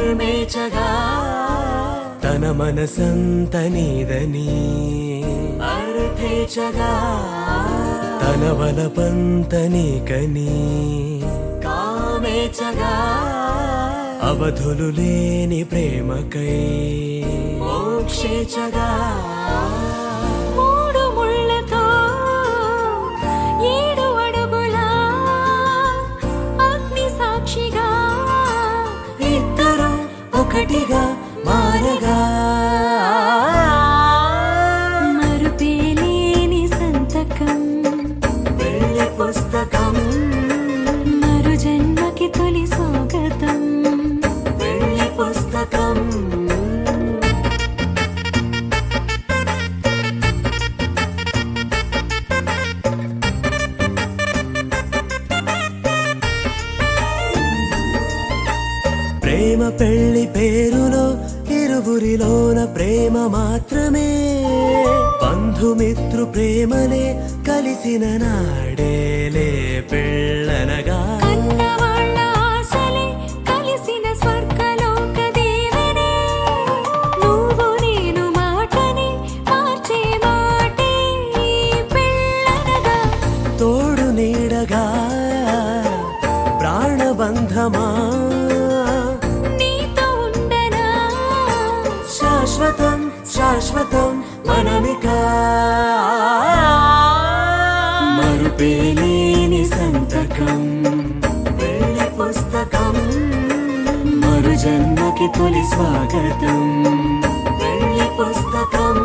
నర్మేచగా తన మనసంత నీదని అర్థేచగా తన వలపంత నీకని కామేచగా అవధులు లేని ప్రేమకై మోక్షేచగా మూడు ముళ్ళతో 7 అడుగుల అగ్ని సాక్షిగా ఇద్దరు ఒకటిగా మారగా మరుపేలేని సంతకం పెళ్లి పుస్తకం మరు జన్మకి తొలి స్వాగతం పెళ్లి పుస్తకం ప్రేమ పెళ్లి పేరులో ఇరువురిలోన ప్రేమ మాత్రమే బంధుమిత్రు ప్రేమలే కలిసిన నాడేలే పెళ్ళనగా కన్నవాళ్ళ ఆశలే కలిసిన స్వర్గలోక దీవెనే నువ్వు నేను మాటని మార్చే మాటే పెళ్ళనగా తోడు నీడగా ప్రాణబంధమా నీతో ఉండనా శాశ్వతం శాశ్వతం మనమిక మరుపేలేని సంతకం పెళ్లి పుస్తకం మరు జన్మకి తొలి స్వాగతం పెళ్లి పుస్తకం